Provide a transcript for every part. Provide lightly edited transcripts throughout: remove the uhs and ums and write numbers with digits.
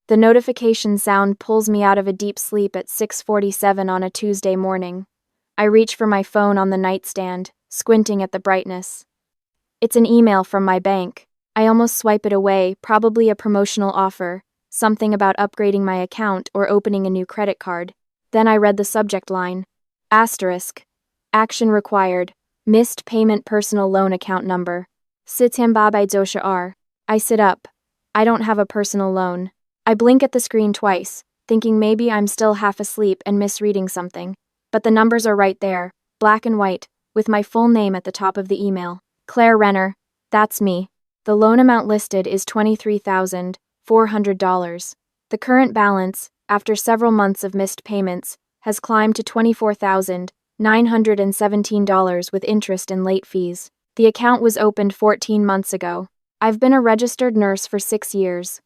The notification sound pulls me out of a deep sleep at 6:47 on a Tuesday morning. I reach for my phone on the nightstand, squinting at the brightness. It's an email from my bank. I almost swipe it away, probably a promotional offer, something about upgrading my account or opening a new credit card. Then I read the subject line. Asterisk. Action required. Missed payment personal loan account number. Sitembabai dosha R. I sit up. I don't have a personal loan. I blink at the screen twice, thinking maybe I'm still half asleep and misreading something. But the numbers are right there, black and white, with my full name at the top of the email. Claire Renner. That's me. The loan amount listed is $23,400. The current balance, after several months of missed payments, has climbed to $24,917 with interest and late fees. The account was opened 14 months ago. I've been a registered nurse for 6 years.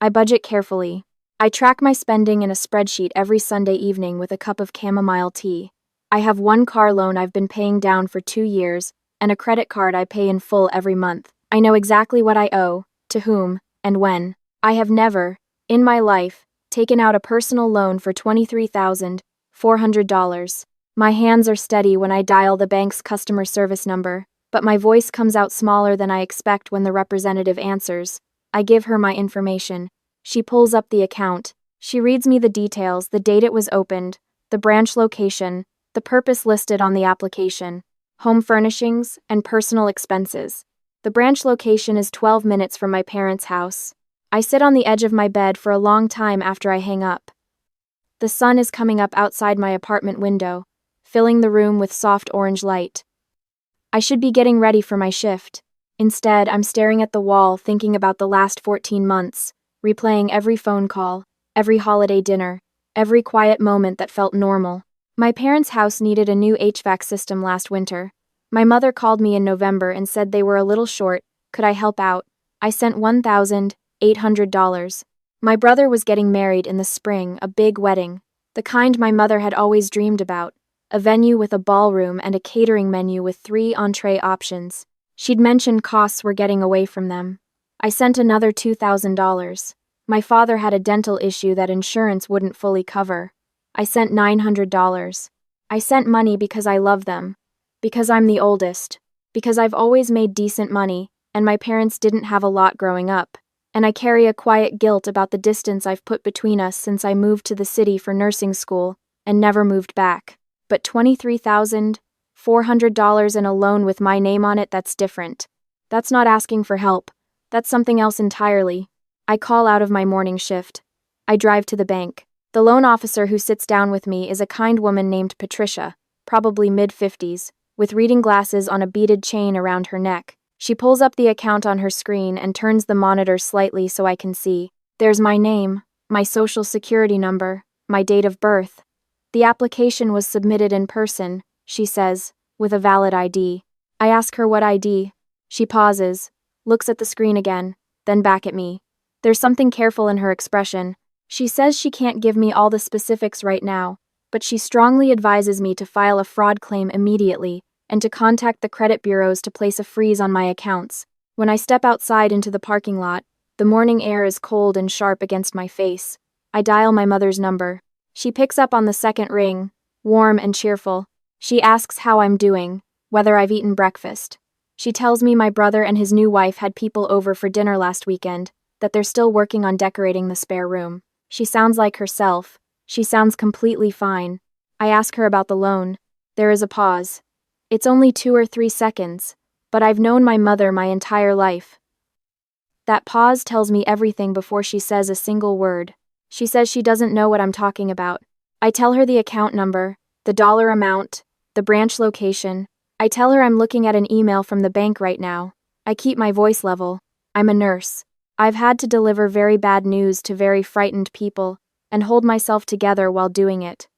I budget carefully. I track my spending in a spreadsheet every Sunday evening with a cup of chamomile tea. I have one car loan I've been paying down for 2 years, and a credit card I pay in full every month. I know exactly what I owe, to whom, and when. I have never, in my life, taken out a personal loan for $23,400. My hands are steady when I dial the bank's customer service number, but my voice comes out smaller than I expect when the representative answers. I give her my information. She pulls up the account. She reads me the details, the date it was opened, the branch location, the purpose listed on the application, home furnishings, and personal expenses. The branch location is 12 minutes from my parents' house. I sit on the edge of my bed for a long time after I hang up. The sun is coming up outside my apartment window, filling the room with soft orange light. I should be getting ready for my shift. Instead, I'm staring at the wall thinking about the last 14 months, replaying every phone call, every holiday dinner, every quiet moment that felt normal. My parents' house needed a new HVAC system last winter. My mother called me in November and said they were a little short. Could I help out? I sent $1,800. My brother was getting married in the spring, a big wedding, the kind my mother had always dreamed about, a venue with a ballroom and a catering menu with 3 entree options. She'd mentioned costs were getting away from them. I sent another $2,000. My father had a dental issue that insurance wouldn't fully cover. I sent $900. I sent money because I love them, because I'm the oldest, because I've always made decent money, and my parents didn't have a lot growing up, and I carry a quiet guilt about the distance I've put between us since I moved to the city for nursing school and never moved back. But $23,400 in a loan with my name on it, that's different. That's not asking for help. That's something else entirely. I call out of my morning shift. I drive to the bank. The loan officer who sits down with me is a kind woman named Patricia, probably mid-50s, with reading glasses on a beaded chain around her neck. She pulls up the account on her screen and turns the monitor slightly so I can see. There's my name, my social security number, my date of birth. The application was submitted in person, she says, with a valid ID. I ask her what ID. She pauses, looks at the screen again, then back at me. There's something careful in her expression. She says she can't give me all the specifics right now, but she strongly advises me to file a fraud claim immediately and to contact the credit bureaus to place a freeze on my accounts. When I step outside into the parking lot, the morning air is cold and sharp against my face. I dial my mother's number. She picks up on the second ring, warm and cheerful. She asks how I'm doing, whether I've eaten breakfast. She tells me my brother and his new wife had people over for dinner last weekend, that they're still working on decorating the spare room. She sounds like herself. She sounds completely fine. I ask her about the loan. There is a pause. It's only 2 or 3 seconds, but I've known my mother my entire life. That pause tells me everything before she says a single word. She says she doesn't know what I'm talking about. I tell her the account number, the dollar amount, the branch location. I tell her I'm looking at an email from the bank right now. I keep my voice level. I'm a nurse. I've had to deliver very bad news to very frightened people and hold myself together while doing it.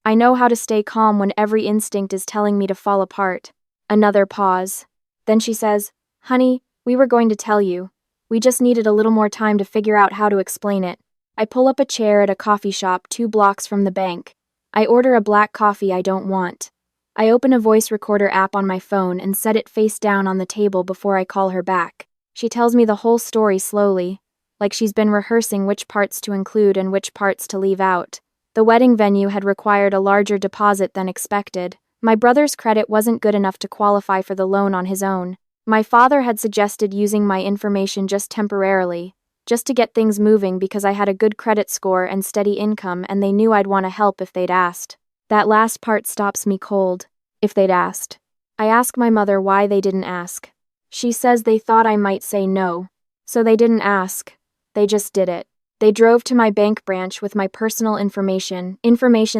I know how to stay calm when every instinct is telling me to fall apart. Another pause. Then she says, "Honey, we were going to tell you. We just needed a little more time to figure out how to explain it." I pull up a chair at a coffee shop 2 blocks from the bank. I order a black coffee I don't want. I open a voice recorder app on my phone and set it face down on the table before I call her back. She tells me the whole story slowly. like she's been rehearsing which parts to include and which parts to leave out. The wedding venue had required a larger deposit than expected. My brother's credit wasn't good enough to qualify for the loan on his own. My father had suggested using my information just temporarily, just to get things moving because I had a good credit score and steady income and they knew I'd want to help if they'd asked. That last part stops me cold. If they'd asked. I ask my mother why they didn't ask. She says they thought I might say no. So they didn't ask. They just did it. They drove to my bank branch with my personal information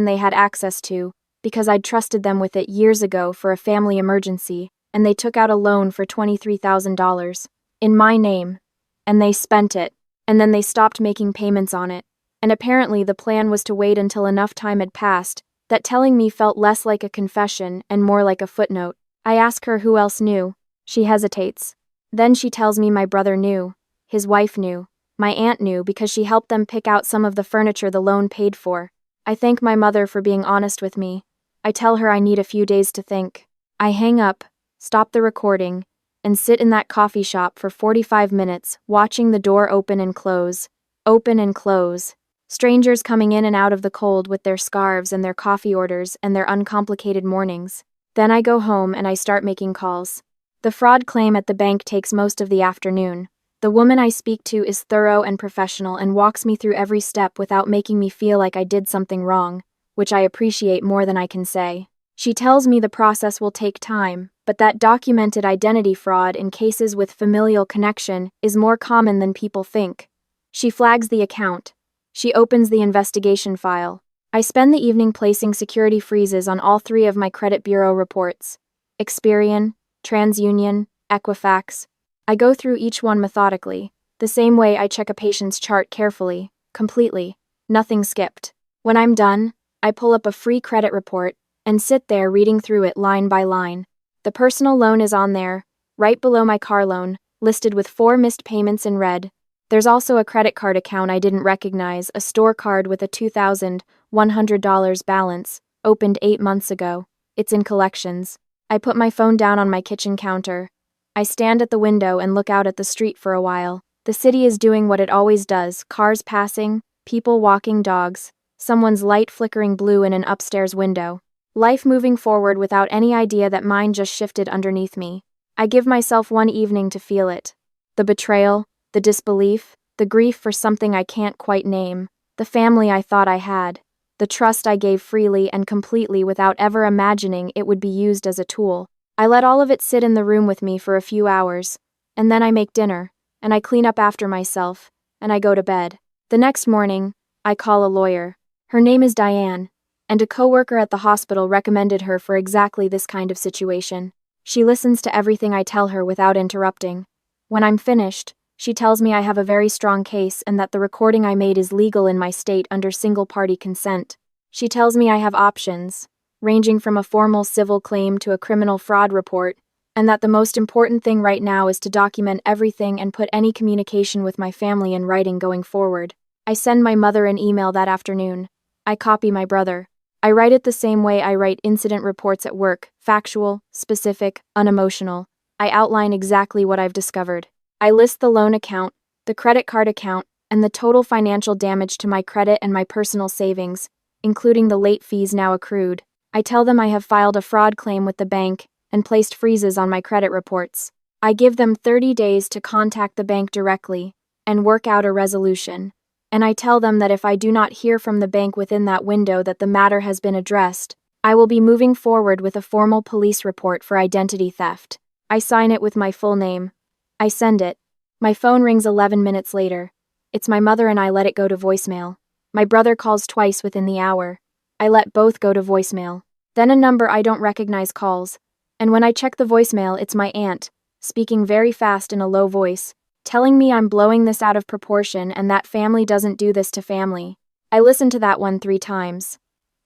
they had access to, because I'd trusted them with it years ago for a family emergency, and they took out a loan for $23,000 in my name, and they spent it, and then they stopped making payments on it, and apparently the plan was to wait until enough time had passed that telling me felt less like a confession and more like a footnote. I ask her who else knew. She hesitates. Then she tells me my brother knew, his wife knew, my aunt knew because she helped them pick out some of the furniture the loan paid for. I thank my mother for being honest with me. I tell her I need a few days to think. I hang up, stop the recording, and sit in that coffee shop for 45 minutes, watching the door open and close. Open and close. Strangers coming in and out of the cold with their scarves and their coffee orders and their uncomplicated mornings. Then I go home and I start making calls. The fraud claim at the bank takes most of the afternoon. The woman I speak to is thorough and professional and walks me through every step without making me feel like I did something wrong, which I appreciate more than I can say. She tells me the process will take time, but that documented identity fraud in cases with familial connection is more common than people think. She flags the account. She opens the investigation file. I spend the evening placing security freezes on all 3 of my credit bureau reports. Experian, TransUnion, Equifax. I go through each one methodically, the same way I check a patient's chart carefully, completely, nothing skipped. When I'm done, I pull up a free credit report and sit there reading through it line by line. The personal loan is on there, right below my car loan, listed with 4 missed payments in red. There's also a credit card account I didn't recognize, a store card with a $2,100 balance, opened 8 months ago. It's in collections. I put my phone down on my kitchen counter. I stand at the window and look out at the street for a while. The city is doing what it always does, cars passing, people walking dogs, someone's light flickering blue in an upstairs window. Life moving forward without any idea that mine just shifted underneath me. I give myself one evening to feel it. The betrayal, the disbelief, the grief for something I can't quite name, the family I thought I had, the trust I gave freely and completely without ever imagining it would be used as a tool. I let all of it sit in the room with me for a few hours, and then I make dinner, and I clean up after myself, and I go to bed. The next morning, I call a lawyer. Her name is Diane, and a coworker at the hospital recommended her for exactly this kind of situation. She listens to everything I tell her without interrupting. When I'm finished, she tells me I have a very strong case and that the recording I made is legal in my state under single-party consent. She tells me I have options, ranging from a formal civil claim to a criminal fraud report, and that the most important thing right now is to document everything and put any communication with my family in writing going forward. I send my mother an email that afternoon. I copy my brother. I write it the same way I write incident reports at work, factual, specific, unemotional. I outline exactly what I've discovered. I list the loan account, the credit card account, and the total financial damage to my credit and my personal savings, including the late fees now accrued. I tell them I have filed a fraud claim with the bank and placed freezes on my credit reports. I give them 30 days to contact the bank directly and work out a resolution. And I tell them that if I do not hear from the bank within that window that the matter has been addressed, I will be moving forward with a formal police report for identity theft. I sign it with my full name. I send it. My phone rings 11 minutes later. It's my mother and I let it go to voicemail. My brother calls twice within the hour. I let both go to voicemail. Then a number I don't recognize calls. And when I check the voicemail, it's my aunt, speaking very fast in a low voice, telling me I'm blowing this out of proportion and that family doesn't do this to family. I listen to that one 3 times.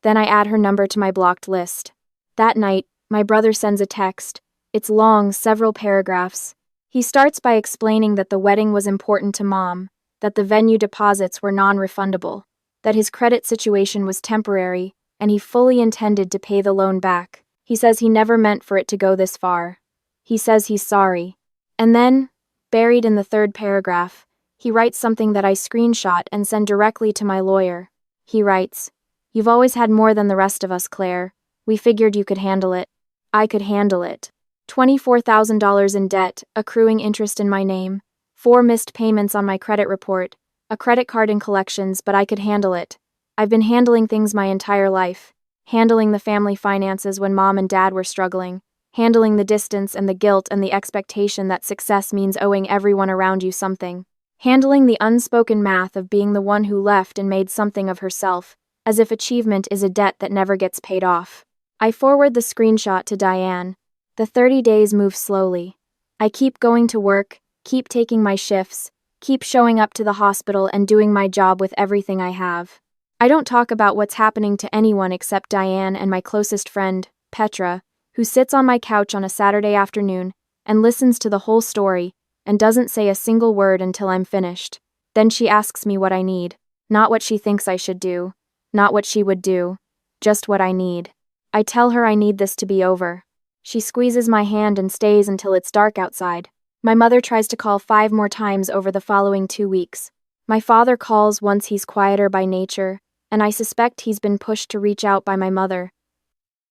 Then I add her number to my blocked list. That night, my brother sends a text. It's long, several paragraphs. He starts by explaining that the wedding was important to Mom, that the venue deposits were non-refundable, that his credit situation was temporary, and he fully intended to pay the loan back. He says he never meant for it to go this far. He says he's sorry. And then, buried in the 3rd paragraph, He writes something that I screenshot and send directly to my lawyer. He writes, "You've always had more than the rest of us, Claire. We figured you could handle it." I could handle it. $24,000 in debt, accruing interest in my name, 4 missed payments on my credit report, a credit card in collections, but I could handle it. I've been handling things my entire life. Handling the family finances when mom and dad were struggling. Handling the distance and the guilt and the expectation that success means owing everyone around you something. Handling the unspoken math of being the one who left and made something of herself, as if achievement is a debt that never gets paid off. I forward the screenshot to Diane. The 30 days move slowly. I keep going to work, keep taking my shifts, keep showing up to the hospital and doing my job with everything I have. I don't talk about what's happening to anyone except Diane and my closest friend, Petra, who sits on my couch on a Saturday afternoon and listens to the whole story and doesn't say a single word until I'm finished. Then she asks me what I need. Not what she thinks I should do. Not what she would do. Just what I need. I tell her I need this to be over. She squeezes my hand and stays until it's dark outside. My mother tries to call 5 more times over the following 2 weeks. My father calls once he's quieter by nature, and I suspect he's been pushed to reach out by my mother.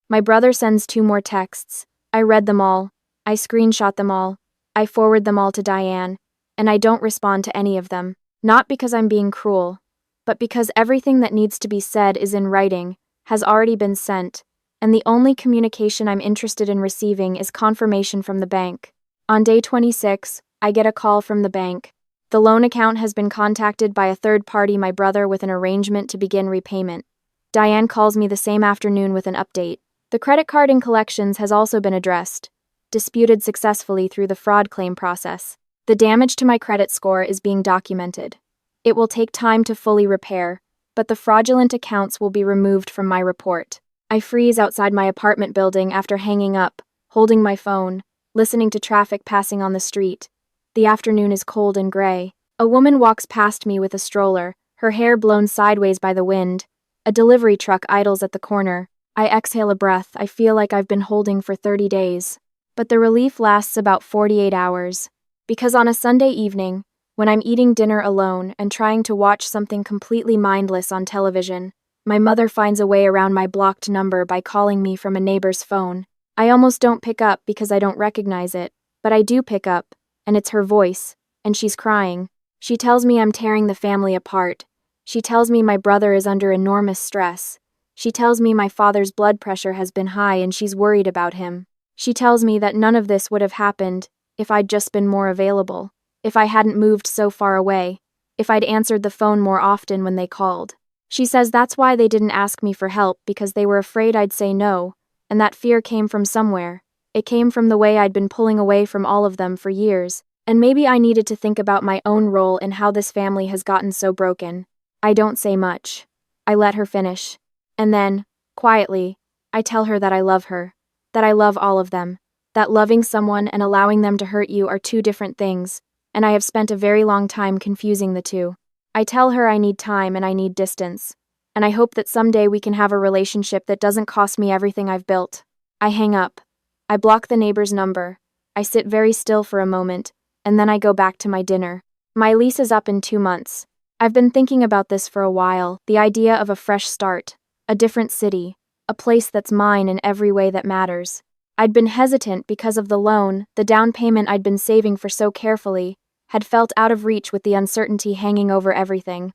My brother sends 2 more texts. I read them all. I screenshot them all. I forward them all to Diane, and I don't respond to any of them. Not because I'm being cruel, but because everything that needs to be said is in writing, has already been sent, and the only communication I'm interested in receiving is confirmation from the bank. On day 26, I get a call from the bank. The loan account has been contacted by a third party, my brother, with an arrangement to begin repayment. Diane calls me the same afternoon with an update. The credit card in collections has also been addressed, disputed successfully through the fraud claim process. The damage to my credit score is being documented. It will take time to fully repair, but the fraudulent accounts will be removed from my report. I freeze outside my apartment building after hanging up, holding my phone, listening to traffic passing on the street. The afternoon is cold and gray. A woman walks past me with a stroller, her hair blown sideways by the wind. A delivery truck idles at the corner. I exhale a breath I feel like I've been holding for 30 days. But the relief lasts about 48 hours. Because on a Sunday evening, when I'm eating dinner alone and trying to watch something completely mindless on television, my mother finds a way around my blocked number by calling me from a neighbor's phone. I almost don't pick up because I don't recognize it, but I do pick up, and it's her voice, and she's crying. She tells me I'm tearing the family apart. She tells me my brother is under enormous stress. She tells me my father's blood pressure has been high and she's worried about him. She tells me that none of this would have happened if I'd just been more available, if I hadn't moved so far away, if I'd answered the phone more often when they called. She says that's why they didn't ask me for help, because they were afraid I'd say no, and that fear came from somewhere. It came from the way I'd been pulling away from all of them for years, and maybe I needed to think about my own role in how this family has gotten so broken. I don't say much. I let her finish. And then, quietly, I tell her that I love her. That I love all of them, that loving someone and allowing them to hurt you are 2 different things, and I have spent a very long time confusing the 2. I tell her I need time and I need distance, and I hope that someday we can have a relationship that doesn't cost me everything I've built. I hang up. I block the neighbor's number. I sit very still for a moment, and then I go back to my dinner. My lease is up in 2 months. I've been thinking about this for a while, the idea of a fresh start, a different city, a place that's mine in every way that matters. I'd been hesitant because of the loan, the down payment I'd been saving for so carefully, had felt out of reach with the uncertainty hanging over everything.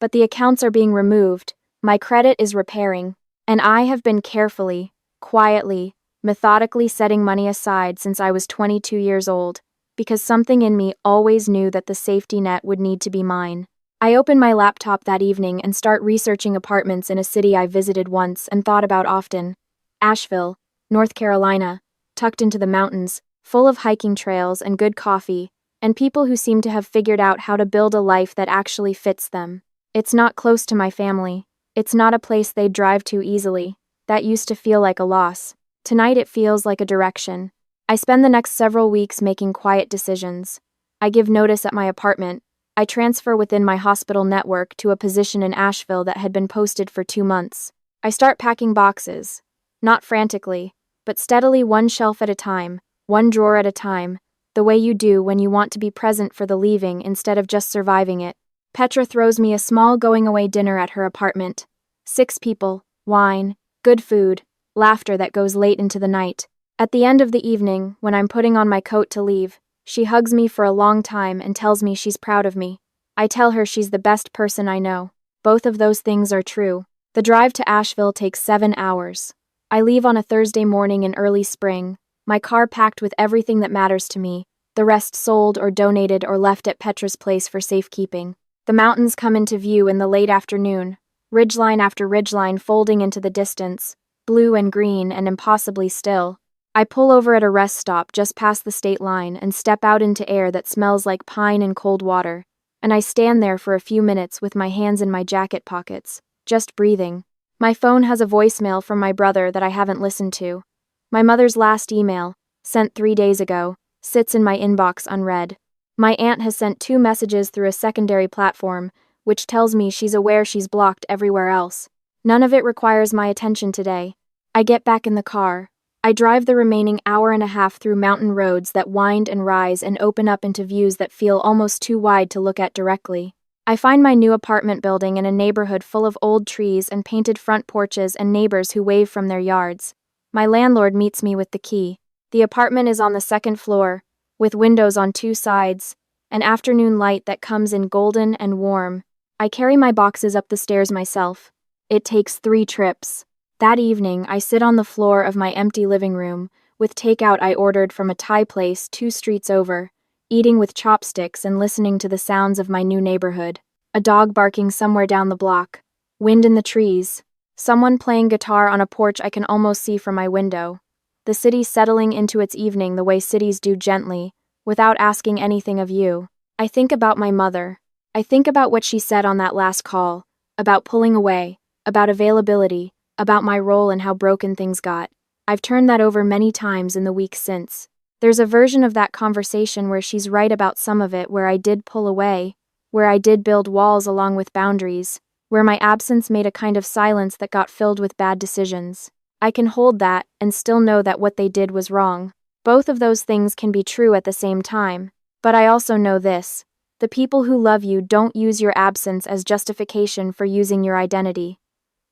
But the accounts are being removed, my credit is repairing, and I have been carefully, quietly, methodically setting money aside since I was 22 years old, because something in me always knew that the safety net would need to be mine. I open my laptop that evening and start researching apartments in a city I visited once and thought about often. Asheville, North Carolina, tucked into the mountains, full of hiking trails and good coffee, and people who seem to have figured out how to build a life that actually fits them. It's not close to my family. It's not a place they'd drive to easily. That used to feel like a loss. Tonight it feels like a direction. I spend the next several weeks making quiet decisions. I give notice at my apartment. I transfer within my hospital network to a position in Asheville that had been posted for 2 months. I start packing boxes. Not frantically, but steadily, one shelf at a time, one drawer at a time. the way you do when you want to be present for the leaving instead of just surviving it. Petra throws me a small going-away dinner at her apartment. 6 people, wine, good food, laughter that goes late into the night. At the end of the evening, when I'm putting on my coat to leave, she hugs me for a long time and tells me she's proud of me. I tell her she's the best person I know. Both of those things are true. The drive to Asheville takes 7 hours. I leave on a Thursday morning in early spring, my car packed with everything that matters to me, the rest sold or donated or left at Petra's place for safekeeping. The mountains come into view in the late afternoon, ridgeline after ridgeline folding into the distance, blue and green and impossibly still. I pull over at a rest stop just past the state line and step out into air that smells like pine and cold water, and I stand there for a few minutes with my hands in my jacket pockets, just breathing. My phone has a voicemail from my brother that I haven't listened to. My mother's last email, sent 3 days ago, sits in my inbox unread. My aunt has sent 2 messages through a secondary platform, which tells me she's aware she's blocked everywhere else. None of it requires my attention today. I get back in the car. I drive the remaining hour and a half through mountain roads that wind and rise and open up into views that feel almost too wide to look at directly. I find my new apartment building in a neighborhood full of old trees and painted front porches and neighbors who wave from their yards. My landlord meets me with the key. The apartment is on the 2nd floor, with windows on 2 sides, an afternoon light that comes in golden and warm. I carry my boxes up the stairs myself. It takes 3 trips. That evening, I sit on the floor of my empty living room, with takeout I ordered from a Thai place 2 streets over, eating with chopsticks and listening to the sounds of my new neighborhood. A dog barking somewhere down the block, wind in the trees, someone playing guitar on a porch I can almost see from my window. The city settling into its evening the way cities do gently, without asking anything of you. I think about my mother. I think about what she said on that last call, about pulling away, about availability, about my role and how broken things got. I've turned that over many times in the weeks since. There's a version of that conversation where she's right about some of it, where I did pull away, where I did build walls along with boundaries, where my absence made a kind of silence that got filled with bad decisions. I can hold that and still know that what they did was wrong. Both of those things can be true at the same time. But I also know this: the people who love you don't use your absence as justification for using your identity.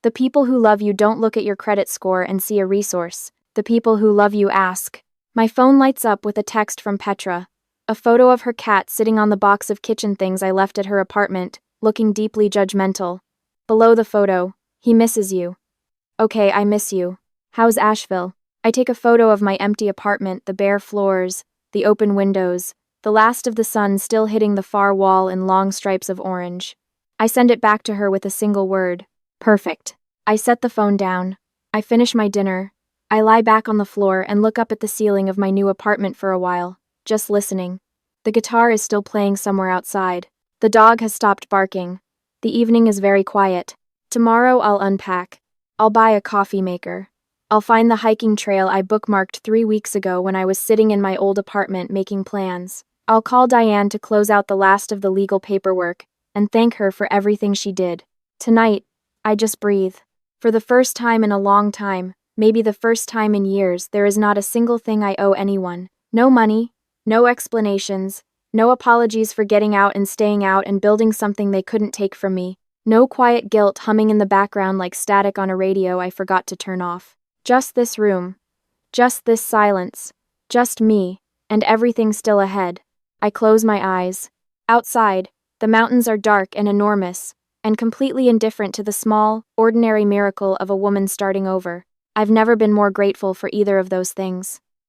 The people who love you don't look at your credit score and see a resource. The people who love you ask. My phone lights up with a text from Petra. A photo of her cat sitting on the box of kitchen things I left at her apartment, looking deeply judgmental. Below the photo, he misses you. Okay, I miss you. How's Asheville? I take a photo of my empty apartment, the bare floors, the open windows, the last of the sun still hitting the far wall in long stripes of orange. I send it back to her with a single word. Perfect. I set the phone down. I finish my dinner. I lie back on the floor and look up at the ceiling of my new apartment for a while, just listening. The guitar is still playing somewhere outside. The dog has stopped barking. The evening is very quiet. Tomorrow I'll unpack. I'll buy a coffee maker. I'll find the hiking trail I bookmarked 3 weeks ago when I was sitting in my old apartment making plans. I'll call Diane to close out the last of the legal paperwork and thank her for everything she did. Tonight, I just breathe. For the first time in a long time, maybe the first time in years, there is not a single thing I owe anyone. No money, no explanations, no apologies for getting out and staying out and building something they couldn't take from me. No quiet guilt humming in the background like static on a radio I forgot to turn off. Just this room. Just this silence. Just me, and everything still ahead. I close my eyes. Outside, the mountains are dark and enormous, and completely indifferent to the small, ordinary miracle of a woman starting over. I've never been more grateful for either of those things.